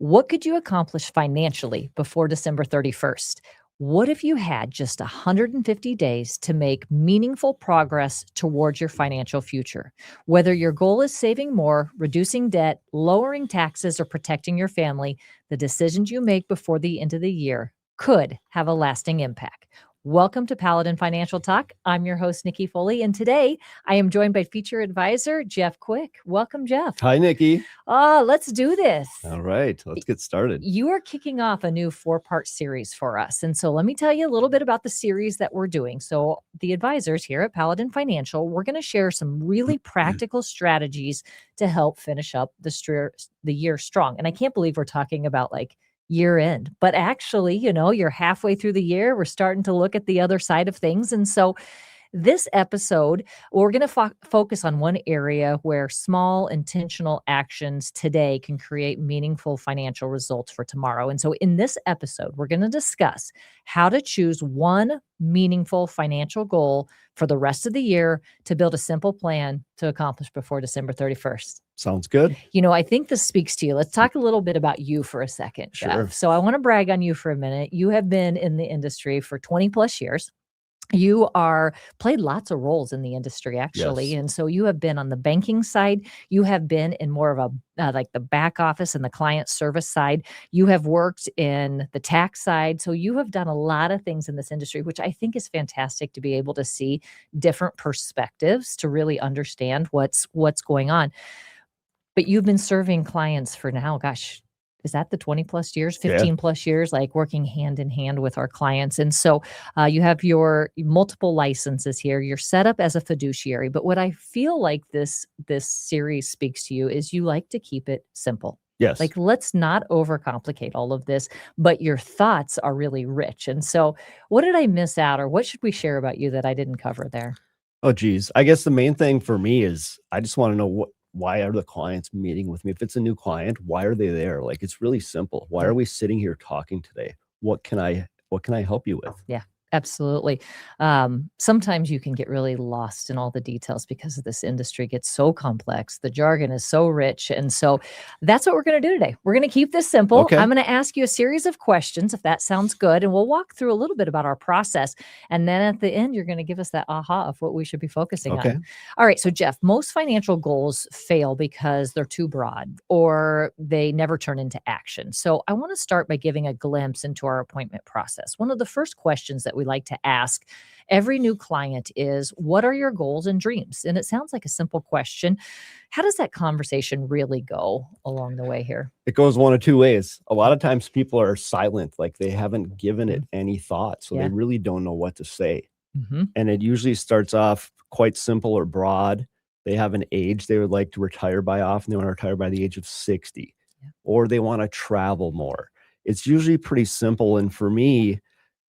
What could you accomplish financially before December 31st? What if you had just 150 days to make meaningful progress towards your financial future? Whether your goal is saving more, reducing debt, lowering taxes, or protecting your family, the decisions you make before the end of the year could have a lasting impact. Welcome to Paladin Financial Talk. I'm your host, Nikki Foley, and today I am joined by feature advisor Jeff Quick. Welcome, Jeff. Hi, Nikki. Let's do this. All right, let's get started. You are kicking off a new 4-part series for us. And so let me tell you a little bit about the series that we're doing. So the advisors here at Paladin Financial, we're going to share some really practical strategies to help finish up the year strong. And I can't believe we're talking about like year end, but actually, you're halfway through the year. We're starting to look at the other side of things. And so this episode, we're going to focus on one area where small intentional actions today can create meaningful financial results for tomorrow. And so in this episode, we're going to discuss how to choose one meaningful financial goal for the rest of the year to build a simple plan to accomplish before December 31st. Sounds good. I think this speaks to you. Let's talk a little bit about you for a second, Jeff. Sure. So I want to brag on you for a minute. You have been in the industry for 20 plus years. You played lots of roles in the industry, actually. Yes. And so you have been on the banking side. You have been in more of a like the back office and the client service side. You have worked in the tax side. So you have done a lot of things in this industry, which I think is fantastic to be able to see different perspectives to really understand what's going on. But you've been serving clients for now, gosh, is that the 20 plus years, 15 plus years, like working hand in hand with our clients. And so you have your multiple licenses here. You're set up as a fiduciary. But what I feel like this series speaks to you is you like to keep it simple. Yes. Like, let's not overcomplicate all of this, but your thoughts are really rich. And so what did I miss out, or what should we share about you that I didn't cover there? Oh, geez. I guess the main thing for me is I just want to know why are the clients meeting with me? If it's a new client, why are they there? Like, it's really simple. Why are we sitting here talking today? What can I help you with? Yeah, absolutely. Sometimes you can get really lost in all the details because this industry gets so complex. The jargon is so rich. And so that's what we're going to do today. We're going to keep this simple. Okay. I'm going to ask you a series of questions, if that sounds good. And we'll walk through a little bit about our process. And then at the end, you're going to give us that aha of what we should be focusing on. All right. So Jeff, most financial goals fail because they're too broad or they never turn into action. So I want to start by giving a glimpse into our appointment process. One of the first questions that we like to ask every new client is, what are your goals and dreams? And it sounds like a simple question. How does that conversation really go along the way here? It goes one of two ways. A lot of times people are silent, like they haven't given it any thought. So they really don't know what to say. Mm-hmm. And it usually starts off quite simple or broad. They have an age they would like to retire by often. They want to retire by the age of 60, or they want to travel more. It's usually pretty simple. And for me,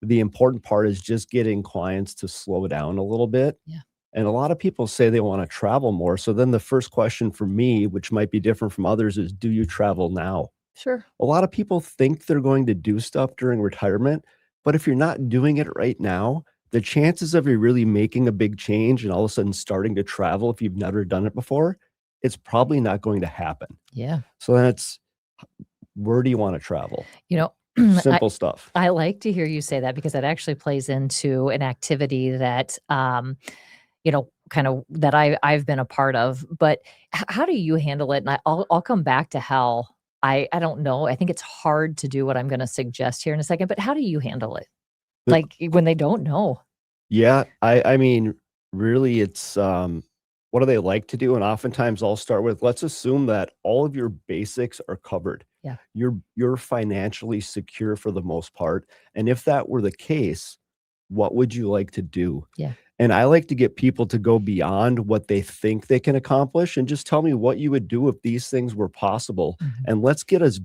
the important part is just getting clients to slow down a little bit. Yeah. And a lot of people say they want to travel more. So then the first question for me, which might be different from others, is, do you travel now? Sure. A lot of people think they're going to do stuff during retirement, but if you're not doing it right now, the chances of you really making a big change and all of a sudden starting to travel, if you've never done it before, it's probably not going to happen. Yeah. So that's, where do you want to travel? Simple stuff. I like to hear you say that because that actually plays into an activity that, kind of that I've been a part of. But how do you handle it? And I'll come back to how I don't know. I think it's hard to do what I'm going to suggest here in a second. But how do you handle it? Like when they don't know? Yeah, I mean, really, it's what do they like to do? And oftentimes I'll start with, let's assume that all of your basics are covered. Yeah. You're financially secure for the most part. And if that were the case, what would you like to do? Yeah. And I like to get people to go beyond what they think they can accomplish and just tell me what you would do if these things were possible. Mm-hmm. And let's get as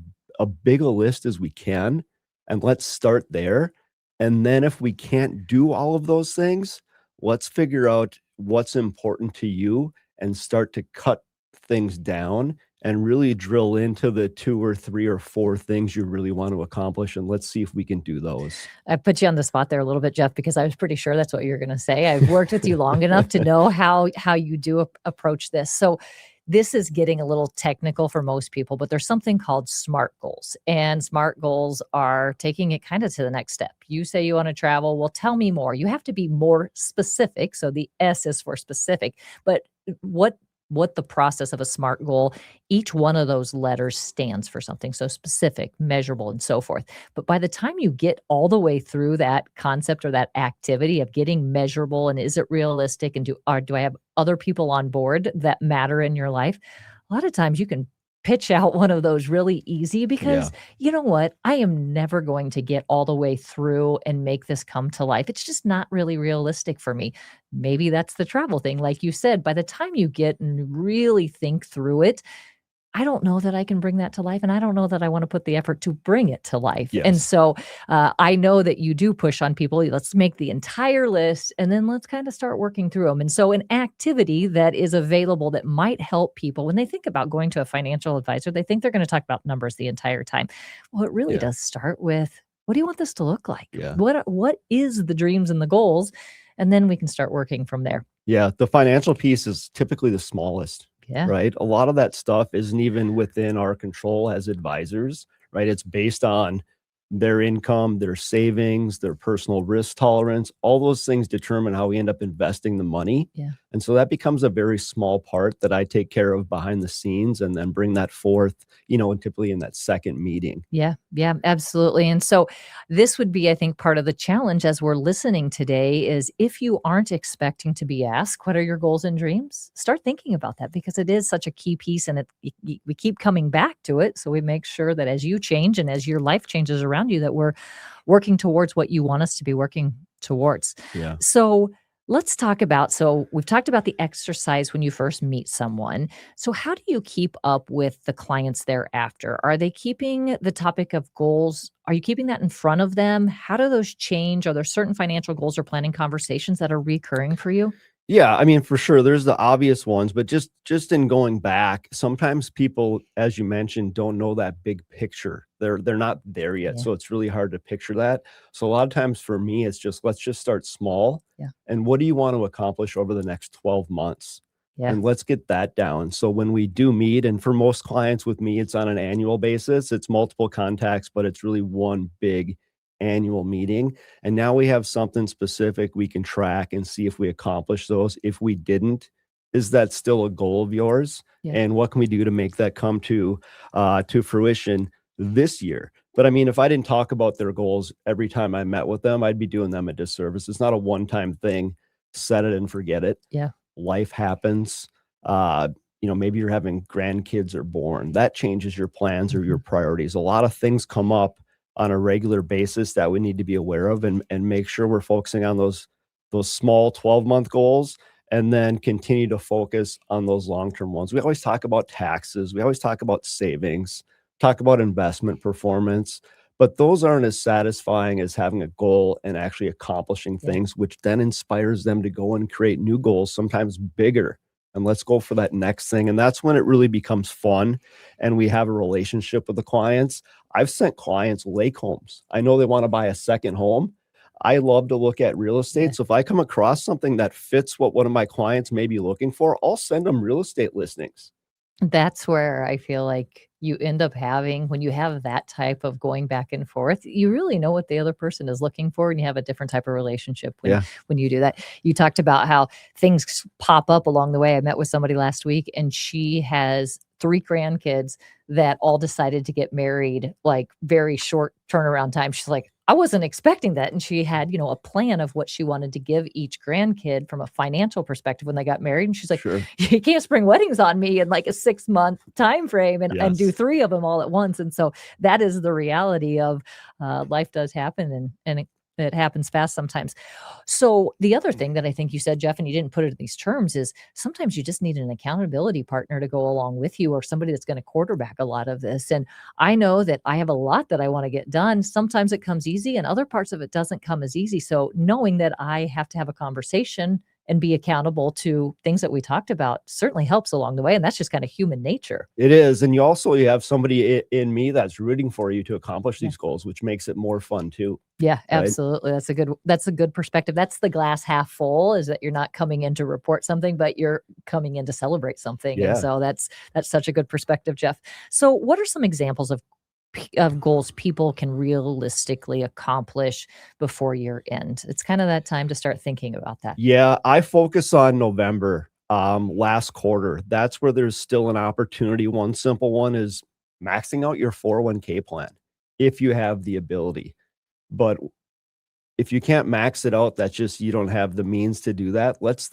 big a list as we can. And let's start there. And then if we can't do all of those things, let's figure out what's important to you and start to cut things down and really drill into the 2 or 3 or 4 things you really want to accomplish. And let's see if we can do those. I put you on the spot there a little bit, Jeff, because I was pretty sure that's what you're going to say. I've worked with you long enough to know how you do approach this. So this is getting a little technical for most people, but there's something called SMART goals. And SMART goals are taking it kind of to the next step. You say you want to travel. Well, tell me more. You have to be more specific. So the S is for specific. But what the process of a SMART goal, each one of those letters stands for something. So specific, measurable, and so forth. But by the time you get all the way through that concept or that activity of getting measurable and is it realistic and do I have other people on board that matter in your life? A lot of times you can pitch out one of those really easy Yeah. because you know what? I am never going to get all the way through and make this come to life. It's just not really realistic for me. Maybe that's the travel thing. Like you said, by the time you get and really think through it, I don't know that I can bring that to life, and I don't know that I wanna put the effort to bring it to life, and Yes. so, I know that you do push on people, let's make the entire list, and then let's kinda start working through them. And so an activity that is available that might help people when they think about going to a financial advisor, they think they're gonna talk about numbers the entire time. Well, it really Yeah. does start with, "What do you want this to look like? Yeah. What is the dreams and the goals?" And then we can start working from there. Yeah, the financial piece is typically the smallest, Yeah, right? A lot of that stuff isn't even within our control as advisors, right? It's based on their income, their savings, their personal risk tolerance. All those things determine how we end up investing the money. yeah. And so that becomes a very small part that I take care of behind the scenes and then bring that forth, and typically in that second meeting. Yeah, yeah, absolutely. And so this would be, I think, part of the challenge as we're listening today is if you aren't expecting to be asked, what are your goals and dreams? Start thinking about that because it is such a key piece and we keep coming back to it. So we make sure that as you change and as your life changes around you, that we're working towards what you want us to be working towards. Yeah. So let's talk about so we've talked about the exercise when you first meet someone. So how do you keep up with the clients thereafter? Are they keeping the topic of goals? Are you keeping that in front of them? How do those change? Are there certain financial goals or planning conversations that are recurring for you? Yeah, I mean, for sure, there's the obvious ones, but just in going back, sometimes people, as you mentioned, don't know that big picture. They're not there yet, Yeah, so it's really hard to picture that. So a lot of times for me, it's just let's just start small. yeah, And what do you want to accomplish over the next 12 months? yeah, And let's get that down. So when we do meet, and for most clients with me, it's on an annual basis. It's multiple contacts, but it's really one big annual meeting. And now we have something specific we can track and see if we accomplish those. If we didn't, is that still a goal of yours? yeah, And what can we do to make that come to fruition this year? But I mean, if I didn't talk about their goals every time I met with them, I'd be doing them a disservice. It's not a one-time thing. Set it and forget it. yeah. Life happens. Uh, maybe you're having grandkids are born. That changes your plans or your Mhm. priorities. A lot of things come up on a regular basis that we need to be aware of and make sure we're focusing on those small 12-month goals and then continue to focus on those long-term ones. We always talk about taxes, we always talk about savings, talk about investment performance, but those aren't as satisfying as having a goal and actually accomplishing Yeah, things, which then inspires them to go and create new goals, sometimes bigger. And let's go for that next thing. And that's when it really becomes fun and we have a relationship with the clients. I've sent clients lake homes. I know they want to buy a second home. I love to look at real yeah. estate. So if I come across something that fits what one of my clients may be looking for, I'll send them real estate listings. That's where I feel like you end up having when you have that type of going back and forth, you really know what the other person is looking for, and you have a different type of relationship when Yeah, you do that. You talked about how things pop up along the way. I met with somebody last week, and she has 3 grandkids that all decided to get married, like, very short turnaround time. She's like, "I wasn't expecting that," and she had, a plan of what she wanted to give each grandkid from a financial perspective when they got married, and she's like, sure. "You can't spring weddings on me in, like, a 6-month time frame and do Yes. 3 of them all at once," and so that is the reality of, life does happen and it happens fast sometimes. So the other thing that I think you said, Jeff, and you didn't put it in these terms, is sometimes you just need an accountability partner to go along with you or somebody that's going to quarterback a lot of this. And I know that I have a lot that I want to get done. Sometimes it comes easy and other parts of it doesn't come as easy. So knowing that I have to have a conversation and be accountable to things that we talked about certainly helps along the way. And that's just kind of human nature. It is. And you have somebody in me that's rooting for you to accomplish Yeah. these goals, which makes it more fun too. Yeah, Right? absolutely. That's a good perspective. That's the glass half full, is that you're not coming in to report something, but you're coming in to celebrate something. And Yeah. so that's such a good perspective, Jeff. So what are some examples of goals people can realistically accomplish before year end? It's kind of that time to start thinking about that. Yeah, I focus on November, last quarter. That's where there's still an opportunity. One simple one is maxing out your 401k plan if you have the ability. But if you can't max it out, that's just you don't have the means to do that. Let's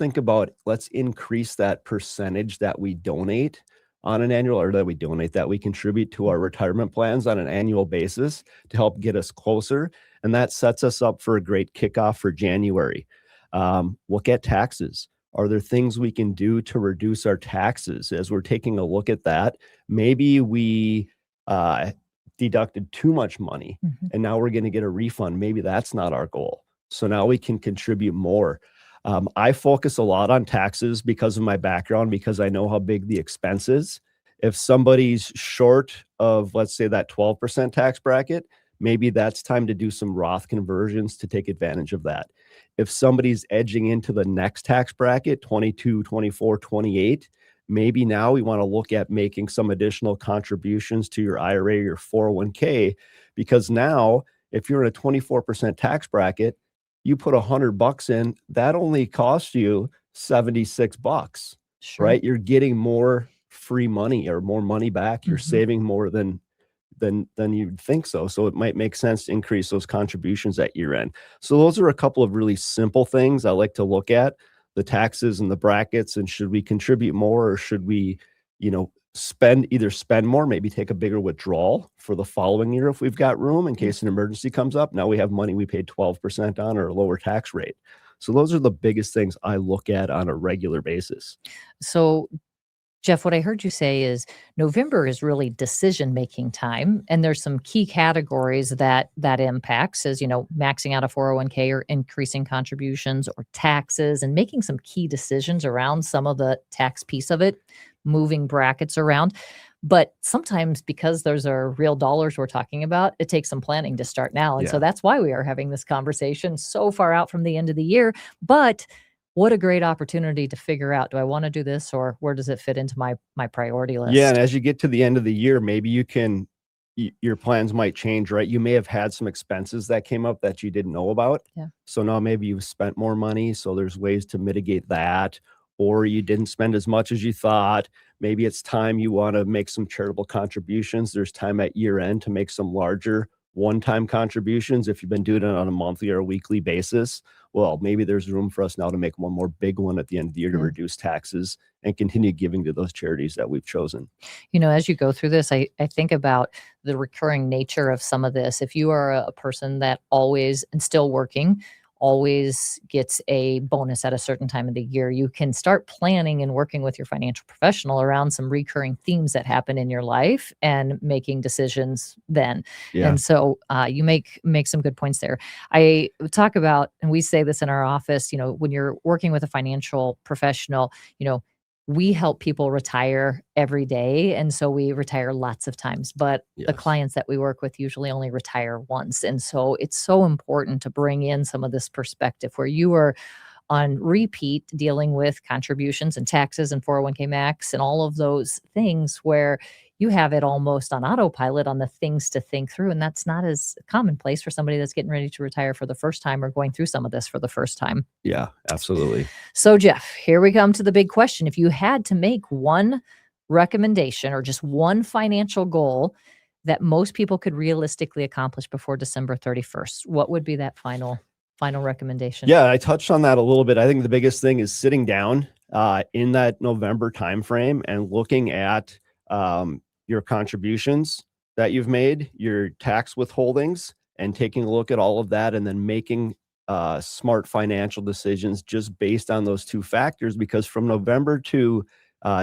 increase that percentage that we donate on an annual, or that we contribute to our retirement plans on an annual basis to help get us closer. And that sets us up for a great kickoff for January. Look at taxes. Are there things we can do to reduce our taxes? As we're taking a look at that, maybe we deducted too much money and now we're going to get a refund. Maybe that's not our goal. So now we can contribute more. I focus a lot on taxes because of my background, because I know how big the expense is. If somebody's short of, let's say, that 12% tax bracket, maybe that's time to do some Roth conversions to take advantage of that. If somebody's edging into the next tax bracket, 22, 24, 28, maybe now we want to look at making some additional contributions to your IRA or your 401k, because now if you're in a 24% tax bracket, you put $100 in, that only costs you $76, Sure. right? You're getting more free money or more money back. You're saving more than you'd think so. So it might make sense to increase those contributions at year end. So those are a couple of really simple things I like to look at: the taxes and the brackets, and should we contribute more, or should we, spend more, maybe take a bigger withdrawal for the following year if we've got room in case an emergency comes up. Now we have money we paid 12% on, or a lower tax rate. So those are the biggest things I look at on a regular basis. So Jeff, what I heard you say is November is really decision-making time, and there's some key categories that impacts, as maxing out a 401k or increasing contributions or taxes, and making some key decisions around some of the tax piece of it, moving brackets around. But sometimes, because those are real dollars we're talking about, it takes some planning to start now. And so Yeah. that's why we are having this conversation so far out from the end of the year. But what a great opportunity to figure out, do I want to do this, or where does it fit into my priority list? Yeah, and as you get to the end of the year, maybe your plans might change, right? You may have had some expenses that came up that you didn't know about. Yeah. So now maybe you've spent more money, so there's ways to mitigate that, or you didn't spend as much as you thought. Maybe it's time you want to make some charitable contributions. There's time at year end to make some larger one-time contributions. If you've been doing it on a monthly or a weekly basis, well, maybe there's room for us now to make one more big one at the end of the year to reduce taxes and continue giving to those charities that we've chosen. As you go through this, I think about the recurring nature of some of this. If you are a person that always, and still working, always gets a bonus at a certain time of the year, you can start planning and working with your financial professional around some recurring themes that happen in your life and making decisions then. Yeah. And so you make some good points there. I talk about, and we say this in our office, when you're working with a financial professional, we help people retire every day. And so we retire lots of times, but the Yes. clients that we work with usually only retire once. And so it's so important to bring in some of this perspective where you are on repeat dealing with contributions and taxes and 401k max and all of those things, where you have it almost on autopilot on the things to think through. And that's not as commonplace for somebody that's getting ready to retire for the first time or going through some of this for the first time. Yeah, absolutely. So, Jeff, here we come to the big question. If you had to make one recommendation or just one financial goal that most people could realistically accomplish before December 31st, what would be that final recommendation? Yeah, I touched on that a little bit. I think the biggest thing is sitting down in that November timeframe and looking at your contributions that you've made, your tax withholdings, and taking a look at all of that, and then making smart financial decisions just based on those two factors. Because from November to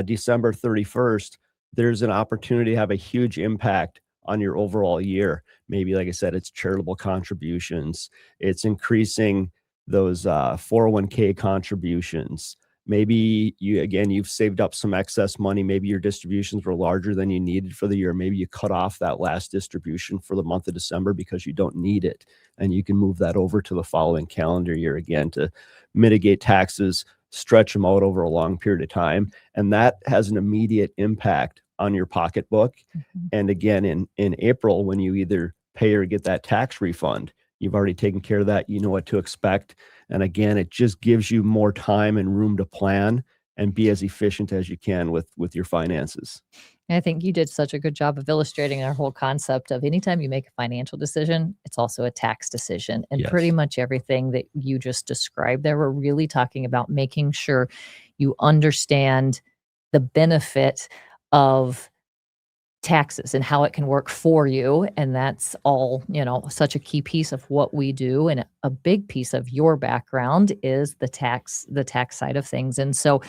December 31st, there's an opportunity to have a huge impact on your overall year. Maybe, like I said, it's charitable contributions, it's increasing those 401k contributions. Maybe you've saved up some excess money. Maybe your distributions were larger than you needed for the year. Maybe you cut off that last distribution for the month of December because you don't need it. And you can move that over to the following calendar year again to mitigate taxes, stretch them out over a long period of time. And that has an immediate impact on your pocketbook. Mhm. And again, in April, when you either pay or get that tax refund, you've already taken care of that. You know what to expect. And again, it just gives you more time and room to plan and be as efficient as you can with your finances. I think you did such a good job of illustrating our whole concept of anytime you make a financial decision, it's also a tax decision. And pretty Yes. much everything that you just described there, we're really talking about making sure you understand the benefit of taxes and how it can work for you. And that's all, such a key piece of what we do. And a big piece of your background is the tax side of things. And so,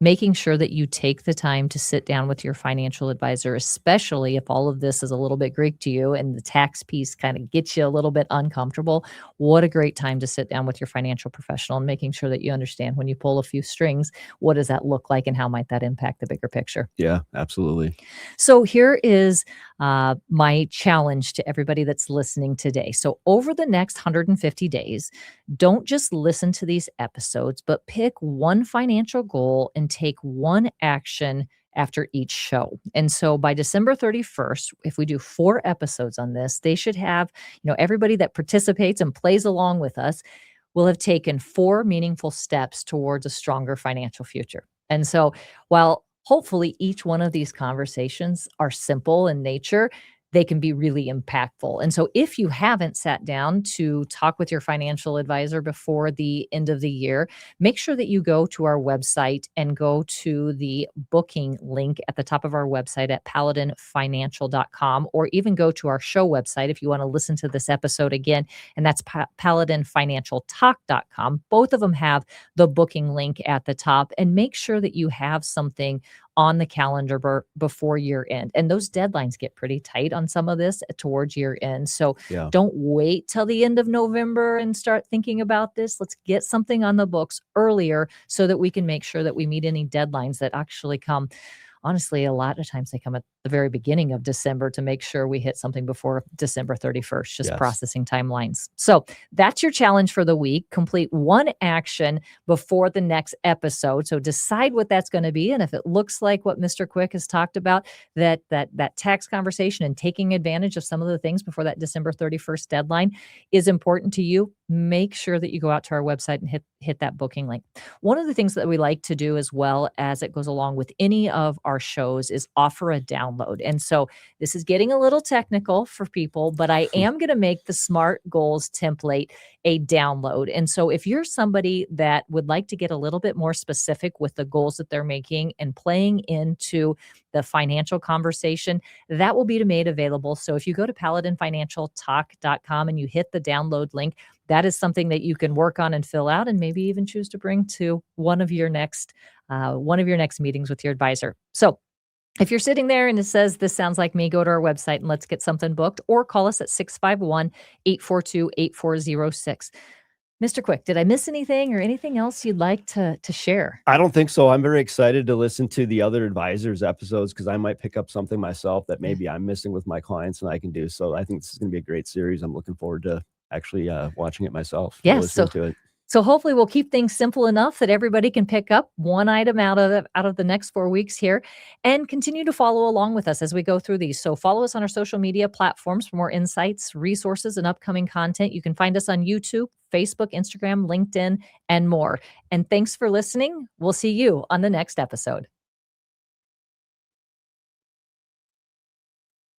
making sure that you take the time to sit down with your financial advisor, especially if all of this is a little bit Greek to you and the tax piece kind of gets you a little bit uncomfortable. What a great time to sit down with your financial professional and making sure that you understand when you pull a few strings, what does that look like and how might that impact the bigger picture? Yeah, absolutely. So here is my challenge to everybody that's listening today. So over the next 150 days, don't just listen to these episodes, but pick one financial goal and take one action after each show. And so by December 31st, if we do 4 episodes on this, they should have, everybody that participates and plays along with us will have taken 4 meaningful steps towards a stronger financial future. And so while hopefully each one of these conversations are simple in nature, they can be really impactful. And so if you haven't sat down to talk with your financial advisor before the end of the year, make sure that you go to our website and go to the booking link at the top of our website at paladinfinancial.com, or even go to our show website if you want to listen to this episode again, and that's paladinfinancialtalk.com. Both of them have the booking link at the top, and make sure that you have something on the calendar before year end. And those deadlines get pretty tight on some of this towards year end. So Yeah. don't wait till the end of November and start thinking about this. Let's get something on the books earlier so that we can make sure that we meet any deadlines that actually come. Honestly, a lot of times they come at the very beginning of December to make sure we hit something before December 31st, just Yes. processing timelines. So that's your challenge for the week. Complete one action before the next episode. So decide what that's going to be. And if it looks like what Mr. Quick has talked about, that tax conversation and taking advantage of some of the things before that December 31st deadline is important to you, make sure that you go out to our website and hit that booking link. One of the things that we like to do as well as it goes along with any of our shows is offer a download. And so this is getting a little technical for people, but I am going to make the SMART goals template a download. And so if you're somebody that would like to get a little bit more specific with the goals that they're making and playing into the financial conversation, that will be made available. So if you go to paladinfinancialtalk.com and you hit the download link, that is something that you can work on and fill out and maybe even choose to bring to one of your next meetings with your advisor. So if you're sitting there and it says, this sounds like me, go to our website and let's get something booked, or call us at 651-842-8406. Mr. Quick, did I miss anything or anything else you'd like to share? I don't think so. I'm very excited to listen to the other advisors episodes because I might pick up something myself that maybe I'm missing with my clients and I can do. So I think this is going to be a great series. I'm looking forward to actually watching it myself. Yes. Listening to it. So hopefully we'll keep things simple enough that everybody can pick up one item out of the next 4 weeks here and continue to follow along with us as we go through these. So follow us on our social media platforms for more insights, resources, and upcoming content. You can find us on YouTube, Facebook, Instagram, LinkedIn, and more. And thanks for listening. We'll see you on the next episode.